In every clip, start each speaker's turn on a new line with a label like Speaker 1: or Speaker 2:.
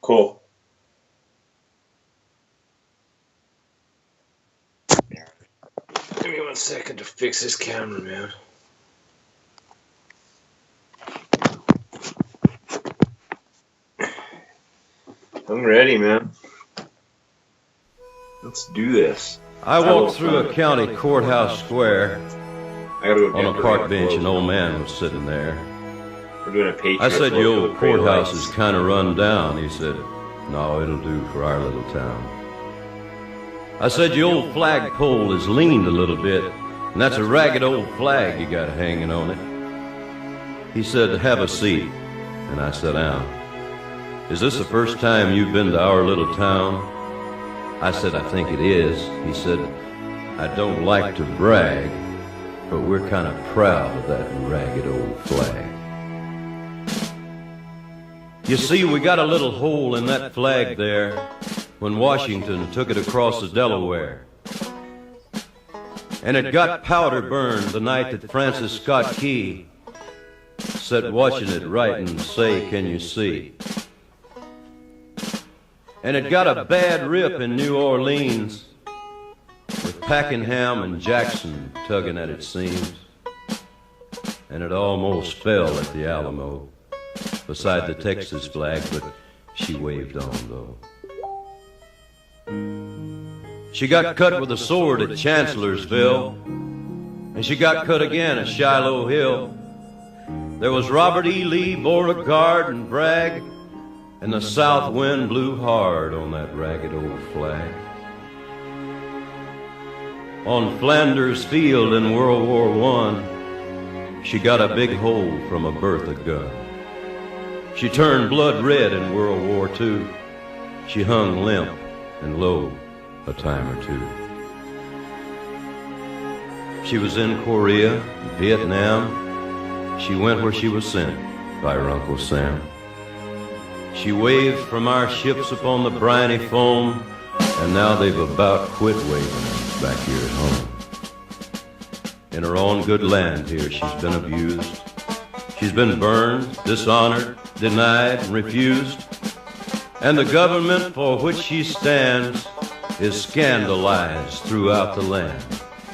Speaker 1: Cool. Give me 1 second to fix this camera, man. I'm ready, man. Let's do this.
Speaker 2: I walked through a county courthouse square.
Speaker 1: I gotta go
Speaker 2: On a park bench, an old man was sitting there.
Speaker 1: We're doing a Patriot.
Speaker 2: I said, "Your old courthouse is kind of run down." He said, "No, it'll do for our little town." I said, "Your old flagpole is leaned a little bit, and that's a ragged old flag you got hanging on it." He said, "Have a seat," and I sat down. "Is this the first time you've been to our little town?" I said, "I think it is." He said, "I don't like to brag, but we're kind of proud of that ragged old flag. You see, we got a little hole in that flag there when Washington took it across the Delaware. And it got powder burned the night that Francis Scott Key sat watching it write and say, 'Can you see?' And it got a bad rip in New Orleans with Pakenham and Jackson tugging at its seams. And it almost fell at the Alamo beside the Texas flag, but she waved on, though. She got cut with a sword at Chancellorsville, and she got cut again at Shiloh Hill. There was Robert E. Lee, Beauregard, and Bragg, and the south wind blew hard on that ragged old flag. On Flanders Field in World War I, she got a big hole from a Bertha gun. She turned blood red in World War II. She hung limp and low a time or two. She was in Korea, Vietnam. She went where she was sent by her Uncle Sam. She waved from our ships upon the briny foam, and now they've about quit waving back here at home. In her own good land here, she's been abused. She's been burned, dishonored, denied, and refused. And the government for which she stands is scandalized throughout the land.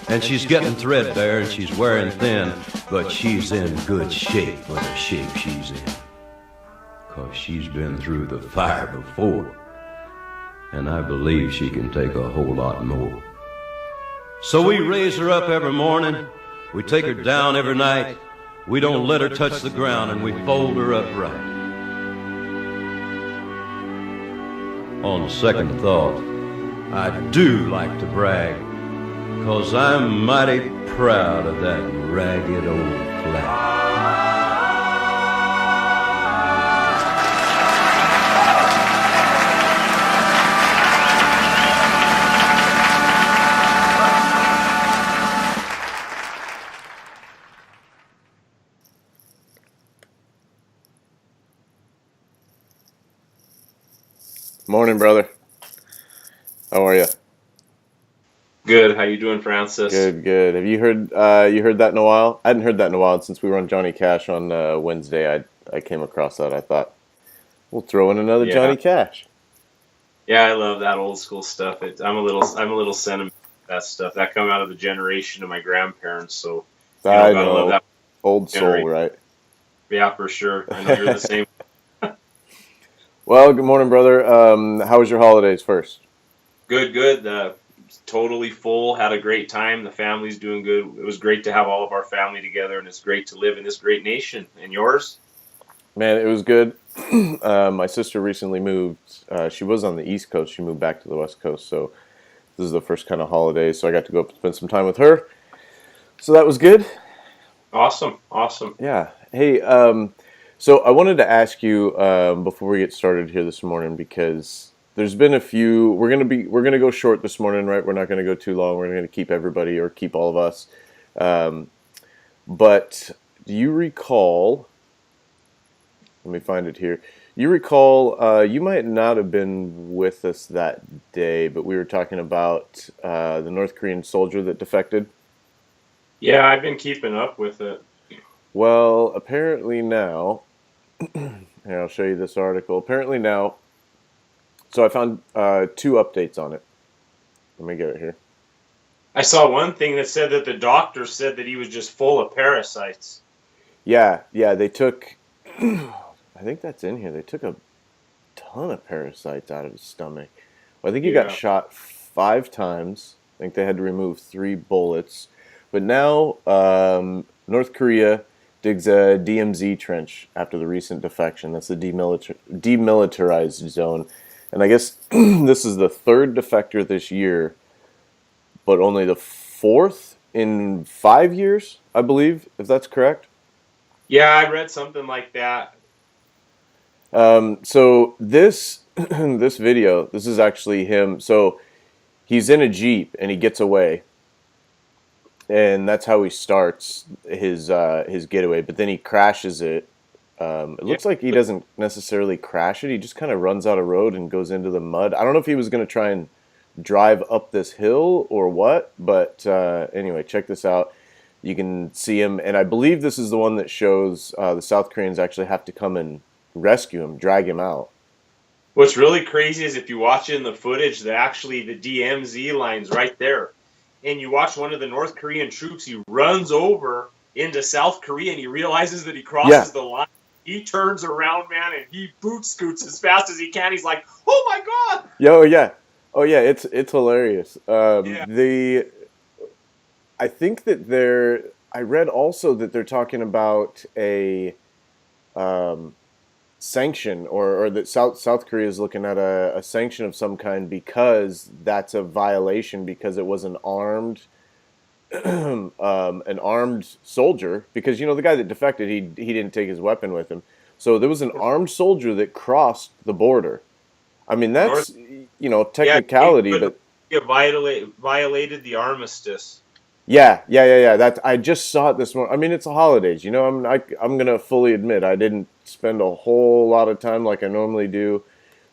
Speaker 2: And she's getting threadbare and she's wearing thin, but she's in good shape for the shape she's in. 'Cause she's been through the fire before, and I believe she can take a whole lot more. So we raise her up every morning, we take her down every night, we don't let her touch the ground, and we fold her up right. On second thought, I do like to brag, 'cause I'm mighty proud of that ragged old flag.
Speaker 3: Morning, brother. How are you?
Speaker 1: Good. How you doing, Francis?
Speaker 3: Good. Have you heard that in a while? I hadn't heard that in a while, and since we were on Johnny Cash on Wednesday. I came across that. I thought we'll throw in another Johnny Cash.
Speaker 1: Yeah, I love that old school stuff. I'm a little sentimental to that stuff. That come out of the generation of my grandparents. So
Speaker 3: I
Speaker 1: gotta love
Speaker 3: know.
Speaker 1: that
Speaker 3: Old soul, right?
Speaker 1: Yeah, for sure. I know you're the same.
Speaker 3: Well, good morning, brother. How was your holidays first?
Speaker 1: Good. Totally full. Had a great time. The family's doing good. It was great to have all of our family together, and it's great to live in this great nation. And yours?
Speaker 3: Man, it was good. My sister recently moved. She was on the East Coast. She moved back to the West Coast. So this is the first kind of holiday. So I got to go up and spend some time with her. So that was good.
Speaker 1: Awesome.
Speaker 3: Yeah. Hey, so I wanted to ask you before we get started here this morning, because there's been a few. We're gonna go short this morning, right? We're not gonna go too long. We're gonna keep everybody, or keep all of us. But do you recall Let me find it here. You recall, you might not have been with us that day, but we were talking about the North Korean soldier that defected.
Speaker 1: Yeah, I've been keeping up with it.
Speaker 3: Well, apparently now, here, I'll show you this article. Apparently now, so I found two updates on it. Let me get it here.
Speaker 1: I saw one thing that said that the doctor said that he was just full of parasites.
Speaker 3: Yeah, they took, I think that's in here. They took a ton of parasites out of his stomach. Well, I think he got
Speaker 1: Yeah.
Speaker 3: shot 5 times. I think they had to remove 3 bullets. But now, North Korea digs a DMZ trench after the recent defection. That's the demilitarized zone. And I guess this is the third defector this year, but only the fourth in 5 years, I believe, if that's correct.
Speaker 1: Yeah, I read something like that.
Speaker 3: So this this video, this is actually him. So he's in a Jeep and he gets away, and that's how he starts his getaway. But then he crashes it. It
Speaker 1: Yeah.
Speaker 3: looks like he doesn't necessarily crash it. He just kind of runs out of road and goes into the mud. I don't know if he was going to try and drive up this hill or what, but anyway, check this out. You can see him, and I believe this is the one that shows the South Koreans actually have to come and rescue him, drag him out.
Speaker 1: What's really crazy is if you watch in the footage, that actually the DMZ line's right there. And you watch one of the North Korean troops, he runs over into South Korea and he realizes that he crosses
Speaker 3: Yeah.
Speaker 1: the line. He turns around, man, and he boot scoots as fast as he can. He's like, "Oh my God!"
Speaker 3: Oh yeah, it's hilarious.
Speaker 1: Yeah.
Speaker 3: I think that I read also that they're talking about a sanction, or that South Korea is looking at a sanction of some kind because that's a violation, because it was an armed soldier, because the guy that defected, he didn't take his weapon with him. So there was an armed soldier that crossed the border. I mean, that's technicality,
Speaker 1: Yeah,
Speaker 3: but
Speaker 1: he violated the armistice.
Speaker 3: yeah. That I just saw it this morning. I mean, it's the holidays. I'm gonna fully admit I didn't spend a whole lot of time like I normally do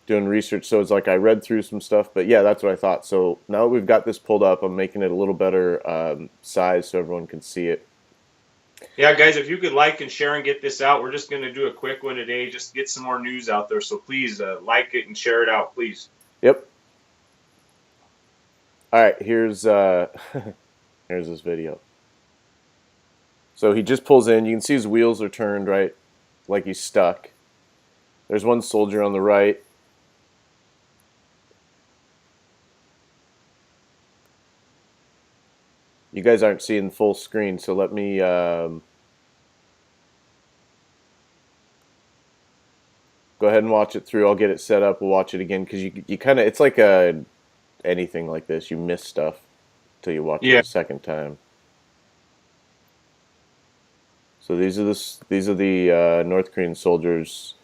Speaker 3: doing research. So it's like I read through some stuff, but yeah, that's what I thought. So now that we've got this pulled up, I'm making it a little better size so everyone can see it.
Speaker 1: Yeah, guys, if you could like and share and get this out, we're just going to do a quick one today, just to get some more news out there. So please like it and share it out, please.
Speaker 3: Yep. All right, here's here's this video. So he just pulls in. You can see his wheels are turned, right? Like he's stuck. There's one soldier on the right. You guys aren't seeing full screen, so let me go ahead and watch it through. I'll get it set up. We'll watch it again, because you kind of, it's like anything like this. You miss stuff till you watch it a second time. So these are the North Korean soldiers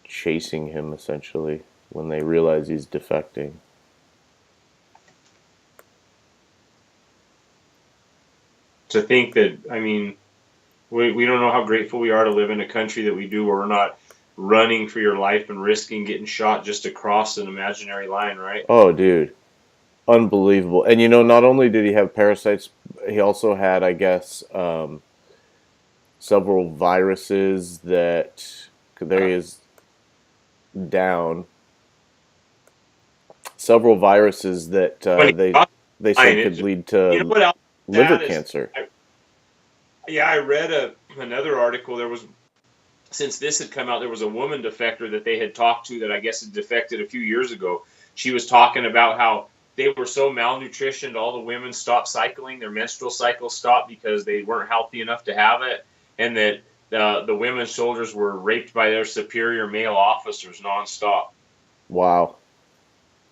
Speaker 3: chasing him, essentially, when they realize he's defecting.
Speaker 1: To think that, I mean, we don't know how grateful we are to live in a country that we do, where we're not running for your life and risking getting shot just to cross an imaginary line, right?
Speaker 3: Oh, dude. Unbelievable. And not only did he have parasites, he also had, I guess, several viruses that, there he is down. Several viruses that they said could lead to
Speaker 1: what else
Speaker 3: liver cancer.
Speaker 1: I read another article. There was, since this had come out, there was a woman defector that they had talked to that I guess had defected a few years ago. She was talking about how they were so malnutritioned, all the women stopped cycling, their menstrual cycle stopped because they weren't healthy enough to have it, and that the women soldiers were raped by their superior male officers nonstop.
Speaker 3: Wow.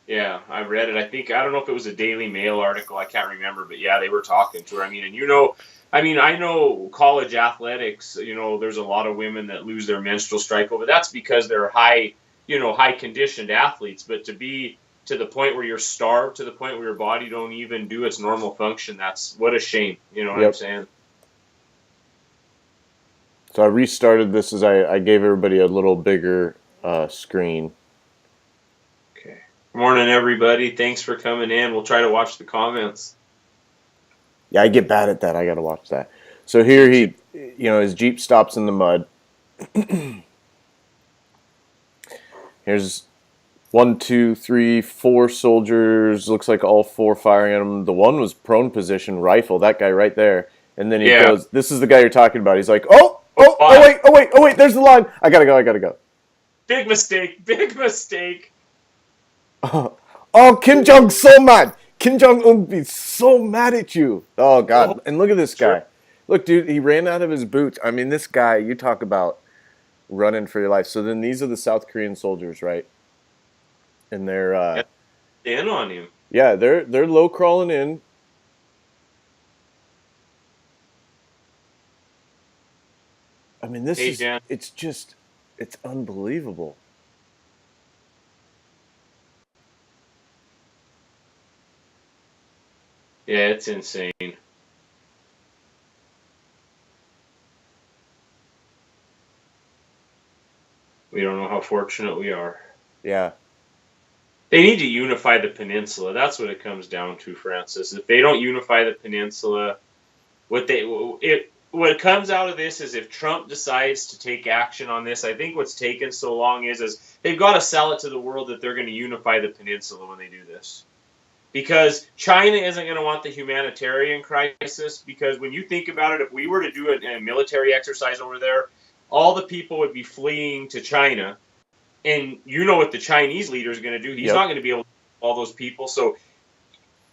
Speaker 1: Yeah, I read it. I don't know if it was a Daily Mail article. I can't remember, but yeah, they were talking to her. I mean, I know college athletics, there's a lot of women that lose their menstrual cycle, but that's because they're high conditioned athletes. But to be to the point where you're starved, to the point where your body don't even do its normal function, that's what a shame. You know what I'm saying?
Speaker 3: So I restarted this as I gave everybody a little bigger screen.
Speaker 1: Okay. Morning, everybody. Thanks for coming in. We'll try to watch the comments.
Speaker 3: Yeah, I get bad at that. I got to watch that. So here his Jeep stops in the mud. Here's 1, 2, 3, 4 soldiers. Looks like all 4 firing at him. The one was prone position, rifle. That guy right there. And then he goes, "This is the guy you're talking about." He's like, "Oh wait! There's the line. I gotta go."
Speaker 1: Big mistake. Big mistake.
Speaker 3: Oh, Kim Jong's so mad. Kim Jong Un be so mad at you. Oh God! And look at this guy.
Speaker 1: Sure.
Speaker 3: Look, dude, he ran out of his boots. I mean, this guy. You talk about running for your life. So then these are the South Korean soldiers, right? And they're
Speaker 1: in on him.
Speaker 3: Yeah, they're low crawling in. I mean, it's unbelievable.
Speaker 1: Yeah, it's insane. We don't know how fortunate we are.
Speaker 3: Yeah.
Speaker 1: They need to unify the peninsula. That's what it comes down to, Francis. If they don't unify the peninsula, what comes out of this is if Trump decides to take action on this, I think what's taken so long is they've got to sell it to the world that they're going to unify the peninsula when they do this. Because China isn't going to want the humanitarian crisis, because when you think about it, if we were to do a military exercise over there, all the people would be fleeing to China. And you know what the Chinese leader is going to do. He's not going to be able to all those people. So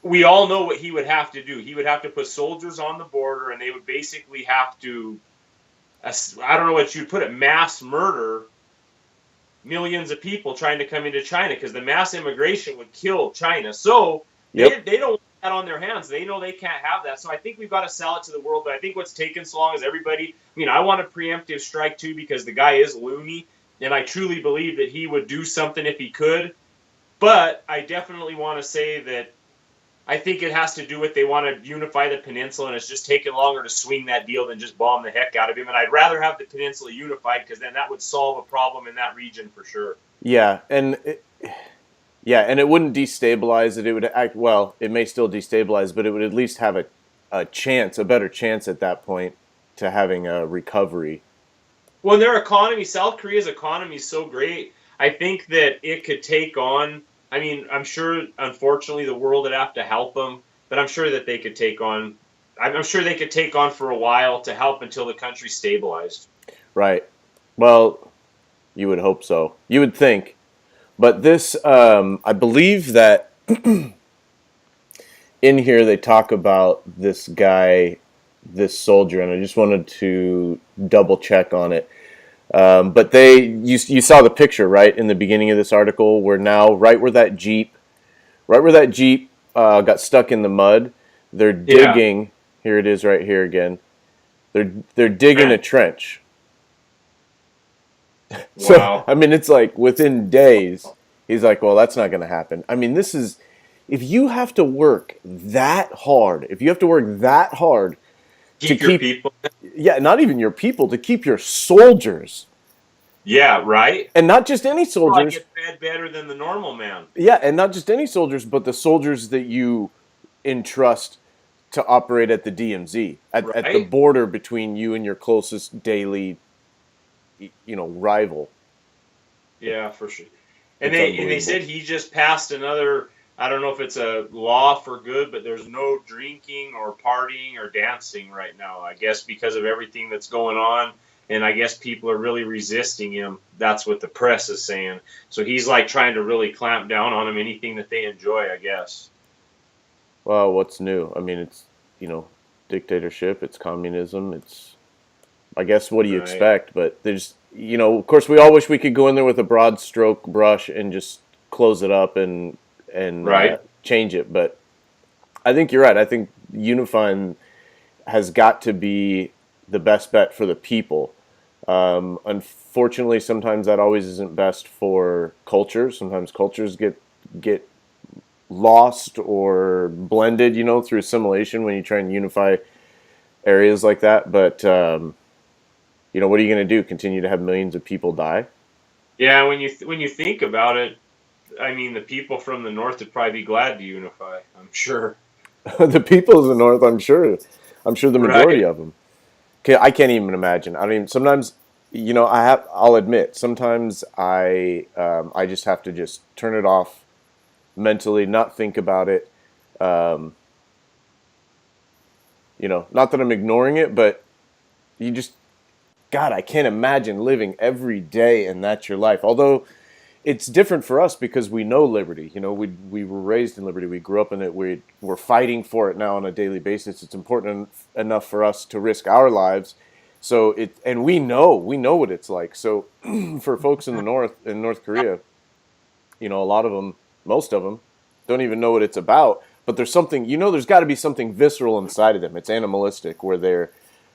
Speaker 1: we all know what he would have to do. He would have to put soldiers on the border, and they would basically have to, I don't know what you'd put it, mass murder millions of people trying to come into China, because the mass immigration would kill China. So they don't want that on their hands. They know they can't have that. So I think we've got to sell it to the world. But I think what's taken so long is everybody, I want a preemptive strike too, because the guy is loony. And I truly believe that he would do something if he could. But I definitely want to say that I think it has to do with they want to unify the peninsula, and it's just taking longer to swing that deal than just bomb the heck out of him. And I'd rather have the peninsula unified, because then that would solve a problem in that region for sure.
Speaker 3: Yeah, and it wouldn't destabilize it. It would act well. It may still destabilize, but it would at least have a better chance at that point to having a recovery.
Speaker 1: Well, their economy, South Korea's economy is so great. I think that it could take on, I'm sure, unfortunately, the world would have to help them, but I'm sure that they could take on for a while to help until the country's stabilized.
Speaker 3: Right. Well, you would hope so. You would think. But this, I believe that in here they talk about this guy, this soldier, and I just wanted to double check on it. But you saw the picture, right, in the beginning of this article, where now right where that Jeep got stuck in the mud, they're digging. Yeah. Here it is, right here again. They're digging a trench.
Speaker 1: Wow.
Speaker 3: So it's like within days, he's like, well, that's not going to happen. This is, if you have to work that hard,
Speaker 1: to keep people.
Speaker 3: Yeah, not even your people, to keep your soldiers.
Speaker 1: Yeah, right.
Speaker 3: And not just any soldiers.
Speaker 1: Get fed better than the normal man.
Speaker 3: Yeah, and not just any soldiers, but the soldiers that you entrust to operate at the DMZ, at the border between you and your closest daily, rival.
Speaker 1: Yeah, for sure. And they said he just passed another, I don't know if it's a law for good, but there's no drinking or partying or dancing right now, I guess, because of everything that's going on. And I guess people are really resisting him. That's what the press is saying. So he's like trying to really clamp down on them, anything that they enjoy, I guess.
Speaker 3: Well, what's new? It's, dictatorship, it's communism, it's, I guess, what do you expect? But there's, of course, we all wish we could go in there with a broad stroke brush and just close it up and change it. But I think you're right. I think unifying has got to be the best bet for the people. Unfortunately, sometimes that always isn't best for cultures. Sometimes cultures get lost or blended, through assimilation when you try and unify areas like that. But what are you going to do? Continue to have millions of people die?
Speaker 1: Yeah, when you think about it, I mean, the people from the north would probably be glad to unify. I'm sure.
Speaker 3: The people of the North, I'm sure the majority
Speaker 1: Right.
Speaker 3: of them. I can't even imagine. I mean, sometimes, I'll admit, sometimes I just have to just turn it off mentally, not think about it. Um, not that I'm ignoring it, but you just, God, I can't imagine living every day and that's your life. Although it's different for us because we know liberty. We were raised in liberty. We grew up in it. We're fighting for it now on a daily basis. It's important enough for us to risk our lives. So and we know what it's like. So for folks in the North, in North Korea, a lot of them, most of them, don't even know what it's about. But there's something, there's got to be something visceral inside of them. It's animalistic, where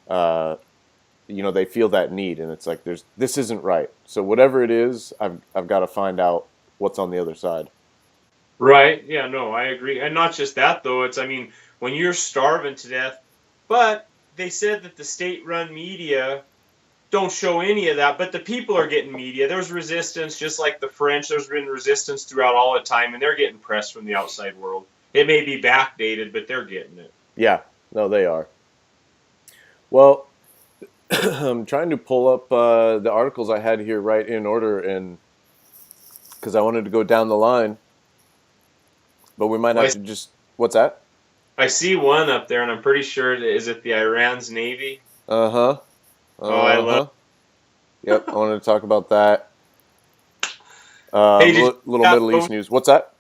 Speaker 3: uh, they feel that need, and it's like this isn't right. So whatever it is, I've got to find out what's on the other side.
Speaker 1: Right. Yeah, no, I agree. And not just that though, it's I mean, when you're starving to death, but they said that the state-run media don't show any of that, but the people are getting media. There's resistance, just like the French. There's been resistance throughout all the time, and they're getting press from the outside world. It may be backdated, but they're getting it.
Speaker 3: Yeah, no, they are. Well, I'm trying to pull up the articles I had here right in order, and because I wanted to go down the line, but we might
Speaker 1: Well,
Speaker 3: have to just. What's that?
Speaker 1: I see one up there, and I'm pretty sure is it the Iran's Navy?
Speaker 3: Uh huh.
Speaker 1: Oh, I
Speaker 3: Uh
Speaker 1: love.
Speaker 3: huh. Yep, I wanted to talk about that.
Speaker 1: Hey, did you see
Speaker 3: Little
Speaker 1: that
Speaker 3: Middle East
Speaker 1: post?
Speaker 3: news. What's that?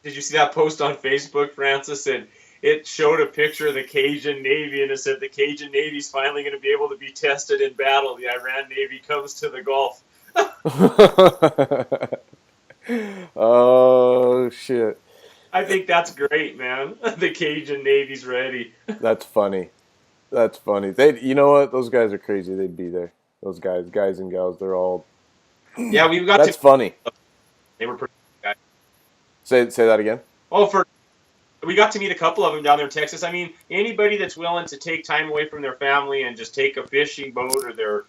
Speaker 1: Did you see that post on Facebook, Francis? And it showed a picture of the Cajun Navy, and it said the Cajun Navy's finally going to be able to be tested in battle. The Iran Navy comes to the Gulf.
Speaker 3: Oh shit,
Speaker 1: I think that's great, man. The Cajun Navy's ready.
Speaker 3: that's funny. That's funny. You know what? Those guys are crazy. They'd be there. Those guys and gals, they're all.
Speaker 1: Yeah, we've got to.
Speaker 3: That's funny.
Speaker 1: They were pretty guys.
Speaker 3: Say that again.
Speaker 1: Oh, we got to meet a couple of them down there in Texas. I mean, anybody that's willing to take time away from their family and just take a fishing boat or their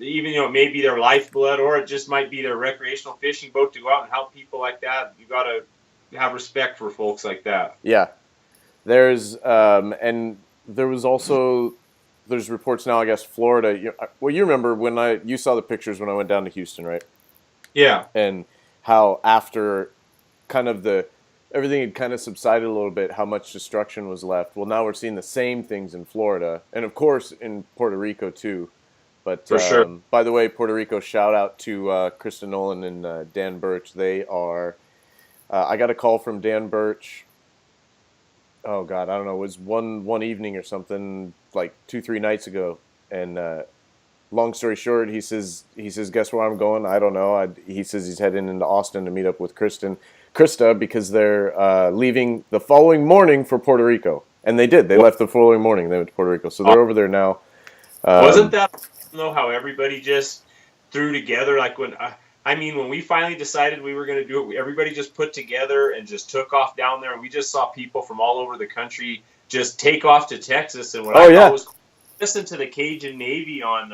Speaker 1: even maybe their lifeblood, or it just might be their recreational fishing boat to go out and help people like that. You got to have respect for folks like that.
Speaker 3: Yeah, and there was also there's reports now. I guess Florida. You remember when you saw the pictures when I went down to Houston, right?
Speaker 1: Yeah.
Speaker 3: And how after kind of everything had kind of subsided a little bit, how much destruction was left. Well, now we're seeing the same things in Florida, and of course in Puerto Rico too. But
Speaker 1: For sure.
Speaker 3: by the way, Puerto Rico, shout out to Krista Nolan and Dan Birch. They are. I got a call from Dan Birch. Oh God, I don't know. It was one evening or something, like 2-3 nights ago. And long story short, he says, guess where I'm going? I don't know. He says he's heading into Austin to meet up with Krista, because they're leaving the following morning for Puerto Rico. And they did. They left the following morning. They went to Puerto Rico, so they're over there now.
Speaker 1: Wasn't that how everybody just threw together? Like when we finally decided we were going to do it, everybody just put together and just took off down there, and we just saw people from all over the country just take off to Texas. And what I thought was, listen to the Cajun Navy on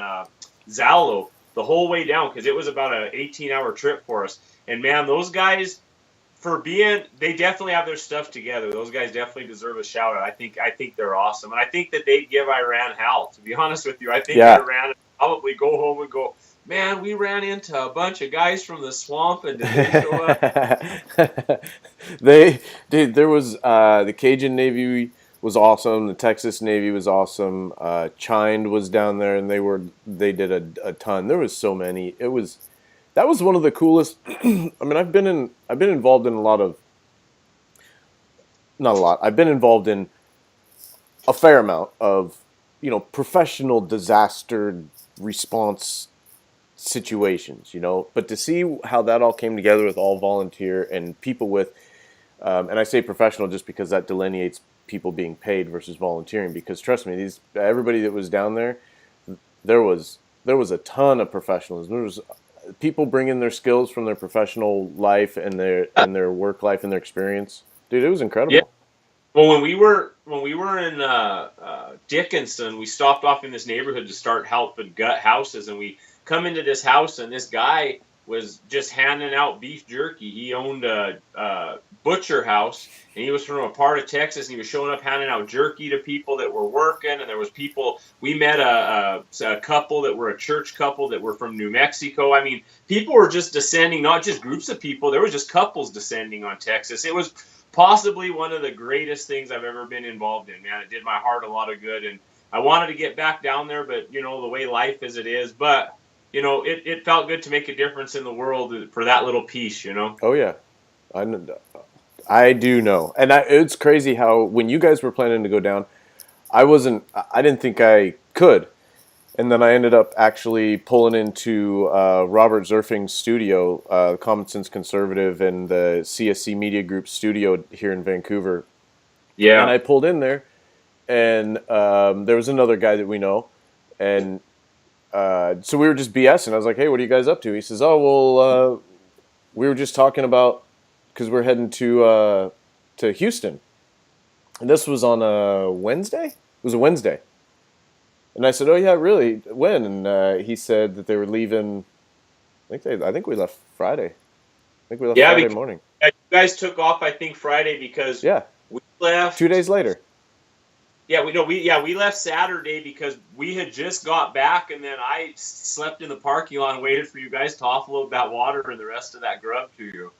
Speaker 1: Zalo the whole way down, because it was about an 18-hour trip for us. And man, those guys, they definitely have their stuff together. Those guys definitely deserve a shout out. I think they're awesome, and I think that they'd give Iran hell. To be honest with you, I think Iran would probably go home and go, man, we ran into a bunch of guys from the swamp, and did they show up?
Speaker 3: There was the Cajun Navy was awesome. The Texas Navy was awesome. Chind was down there, and they did a ton. There was so many. That was one of the coolest. I mean, I've been involved in not a lot. I've been involved in a fair amount of, professional disaster response situations, but to see how that all came together with all volunteer and people with, and I say professional just because that delineates people being paid versus volunteering, because trust me, everybody that was down there was a ton of professionalism. There was people bringing their skills from their professional life and their work life and their experience. Dude, it was incredible.
Speaker 1: Yeah. Well, when we were in Dickinson, we stopped off in this neighborhood to start helping gut houses, and we come into this house, and this guy was just handing out beef jerky. He owned a butcher house, and he was from a part of Texas, and he was showing up handing out jerky to people that were working. And there was people. We met a couple that were a church couple that were from New Mexico. I mean, people were just descending, not just groups of people. There was just couples descending on Texas. It was possibly one of the greatest things I've ever been involved in, man. It did my heart a lot of good, and I wanted to get back down there, but the way life as it is. But it felt good to make a difference in the world for that little piece.
Speaker 3: Oh yeah, I do know, and it's crazy how when you guys were planning to go down, I didn't think I could, and then I ended up actually pulling into Robert Zerfing's studio, Common Sense Conservative, and the CSC Media Group studio here in Vancouver.
Speaker 1: Yeah,
Speaker 3: and I pulled in there, and there was another guy that we know, and so we were just BSing. I was like, "Hey, what are you guys up to?" He says, "Oh, well, we were just talking about because we're heading to Houston." And this was on a Wednesday? It was a Wednesday. And I said, "Oh yeah, really? When?" And he said that they were leaving. I think we left Friday. I think we left Friday morning.
Speaker 1: You guys took off, I think, Friday because we left
Speaker 3: 2 days later.
Speaker 1: Yeah, we left Saturday because we had just got back, and then I slept in the parking lot and waited for you guys to offload that water and the rest of that grub to you.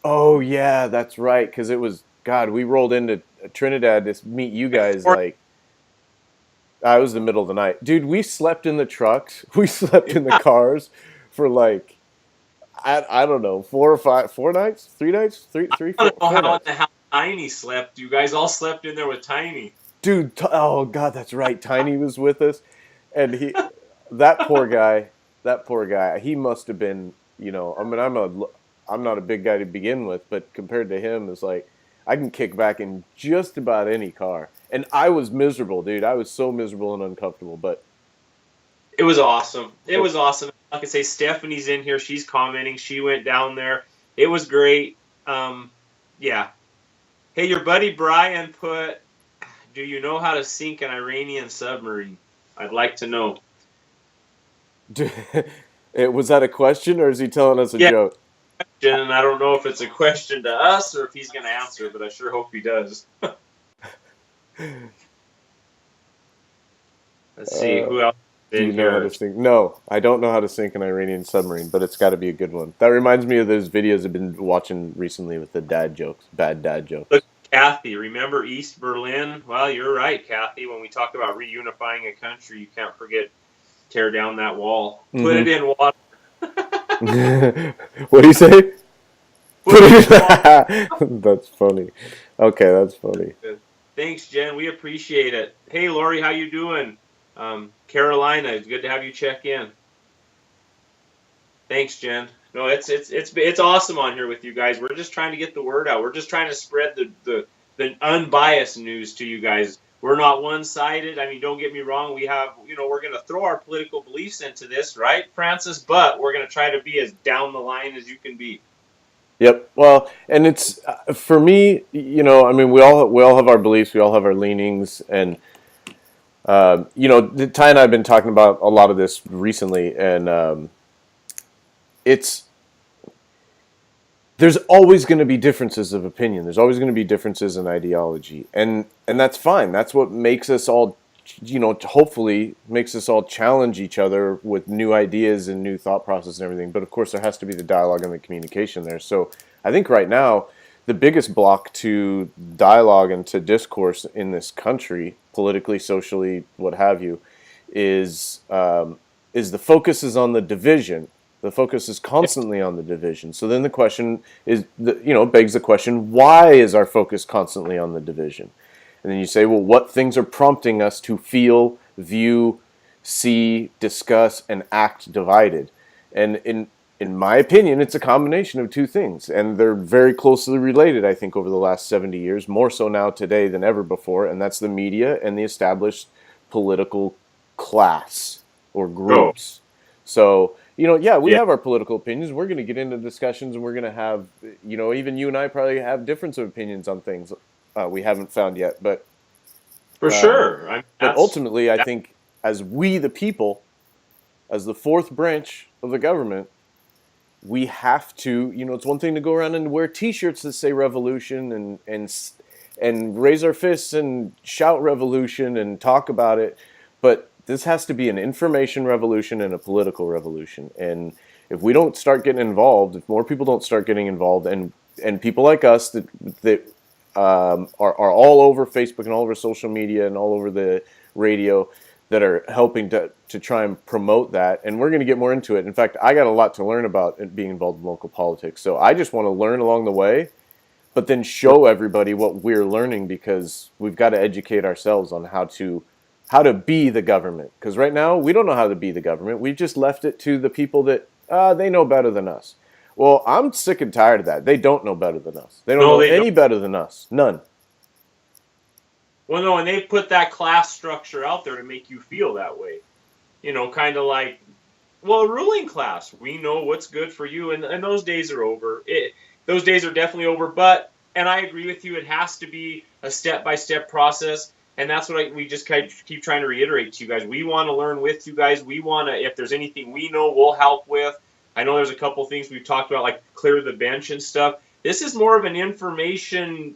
Speaker 3: Oh yeah, that's right. Because it was we rolled into Trinidad to meet you guys it was the middle of the night, dude. We slept in the trucks, we slept in the cars for I don't know, 4 nights, 3 nights, three,
Speaker 1: I don't know
Speaker 3: 4
Speaker 1: how
Speaker 3: nights.
Speaker 1: the hell Tiny slept. You guys all slept in there with Tiny.
Speaker 3: Dude, oh god, that's right. Tiny was with us, and that poor guy, he must have been, I mean, I'm not a big guy to begin with, but compared to him, it's like I can kick back in just about any car. And I was miserable, dude. I was so miserable and uncomfortable, but
Speaker 1: it was awesome. It was awesome. Like I say, Stephanie's in here. She's commenting. She went down there. It was great. Yeah. Hey, your buddy Brian put, "Do you know how to sink an Iranian submarine?" I'd like to know.
Speaker 3: Was that a question, or is he telling us a joke?
Speaker 1: And I don't know if it's a question to us or if he's going to answer, but I sure hope he does. Let's see, who else is
Speaker 3: Do you know how to sink? No, I don't know how to sink an Iranian submarine, but it's got to be a good one. That reminds me of those videos I've been watching recently with the bad dad jokes.
Speaker 1: Look, Kathy, remember East Berlin? Well, you're right, Kathy. When we talk about reunifying a country, you can't forget tear down that wall.
Speaker 3: Mm-hmm.
Speaker 1: Put it in water.
Speaker 3: What do you say? Put it in water. That's funny. Okay, that's funny.
Speaker 1: Thanks, Jen. We appreciate it. Hey, Lori, how you doing? Carolina, it's good to have you check in. Thanks, Jen. No, it's awesome on here with you guys. We're just trying to get the word out. We're just trying to spread the unbiased news to you guys. We're not one-sided. I mean, don't get me wrong. We have, we're going to throw our political beliefs into this, right, Francis? But we're going to try to be as down the line as you can be.
Speaker 3: Yep. Well, and it's for me, I mean, we all have our beliefs, we all have our leanings, and Ty and I have been talking about a lot of this recently, and there's always going to be differences of opinion. There's always going to be differences in ideology, and that's fine. That's what makes us all, hopefully makes us all challenge each other with new ideas and new thought process and everything. But of course, there has to be the dialogue and the communication there. So I think right now, the biggest block to dialogue and to discourse in this country, politically, socially, what have you, is the focus is on the division. The focus is constantly on the division. So then the question is, begs the question, why is our focus constantly on the division? And then you say, well, what things are prompting us to feel, view, see, discuss, and act divided? And in my opinion, it's a combination of two things. And they're very closely related, I think, over the last 70 years, more so now today than ever before. And that's the media and the established political class or groups. So, we have our political opinions. We're going to get into discussions, and we're going to have, even you and I probably have difference of opinions on things we haven't found yet. But
Speaker 1: For sure.
Speaker 3: But ultimately, I think as we, the people, as the fourth branch of the government, we have to, it's one thing to go around and wear T-shirts that say revolution and raise our fists and shout revolution and talk about it, but this has to be an information revolution and a political revolution. And if we don't start getting involved, if more people don't start getting involved, and people like us that are all over Facebook and all over social media and all over the radio that are helping to try and promote that. And we're going to get more into it. In fact, I got a lot to learn about being involved in local politics. So I just want to learn along the way, but then show everybody what we're learning, because we've got to educate ourselves on how to be the government. Because right now, we don't know how to be the government. We've just left it to the people that they know better than us. Well, I'm sick and tired of that. They don't know better than us. They don't know any better than us. None.
Speaker 1: Well, no, and they put that class structure out there to make you feel that way. Kind of like, well, ruling class. We know what's good for you, and those days are over. Those days are definitely over, and I agree with you, it has to be a step-by-step process, and that's what we just keep trying to reiterate to you guys. We want to learn with you guys. We want to, if there's anything we know, we'll help with. I know there's a couple things we've talked about, like clear the bench and stuff. This is more of an information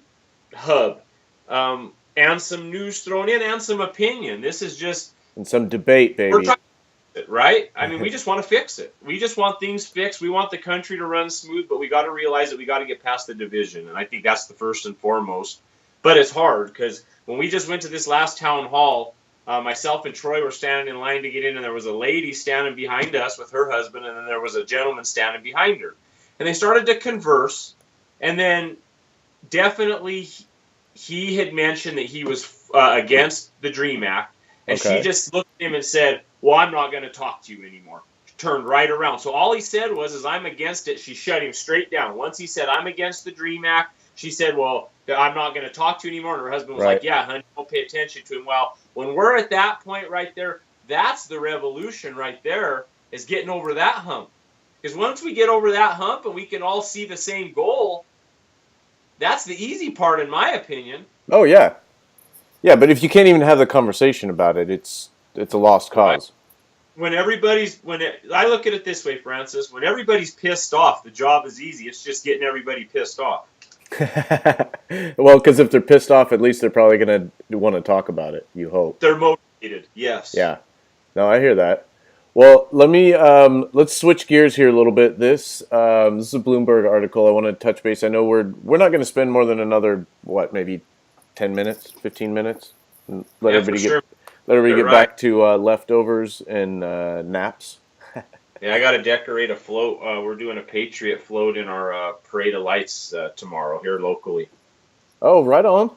Speaker 1: hub, and some news thrown in, and some opinion. This is just... And
Speaker 3: some debate, baby.
Speaker 1: We're trying to fix it, right? I mean, we just want to fix it. We just want things fixed. We want the country to run smooth, but we got to realize that we got to get past the division, and I think that's the first and foremost. But it's hard, because when we just went to this last town hall, myself and Troy were standing in line to get in, and there was a lady standing behind us with her husband, and then there was a gentleman standing behind her. And they started to converse, and then definitely he had mentioned that he was against the DREAM Act, and she just looked at him and said, well, I'm not going to talk to you anymore. Turned right around. So all he said was, I'm against it. She shut him straight down. Once he said, I'm against the DREAM Act, she said, well, I'm not going to talk to you anymore. And her husband was like, yeah, honey, don't pay attention to him. Well, when we're at that point right there, that's the revolution right there, is getting over that hump. Because once we get over that hump and we can all see the same goal, that's the easy part, in my opinion.
Speaker 3: Oh, yeah. Yeah, but if you can't even have the conversation about it, it's a lost cause.
Speaker 1: I look at it this way, Francis, when everybody's pissed off, the job is easy. It's just getting everybody pissed off.
Speaker 3: Well, because if they're pissed off, at least they're probably going to want to talk about it, you hope.
Speaker 1: They're motivated, yes.
Speaker 3: Yeah. No, I hear that. Well, let's switch gears here a little bit. This is a Bloomberg article. I want to touch base. I know we're not going to spend more than another, maybe 10 minutes, 15 minutes. Let everybody get back to leftovers and naps.
Speaker 1: Yeah, I got to decorate a float. We're doing a Patriot float in our Parade of Lights tomorrow here locally.
Speaker 3: Oh, right on.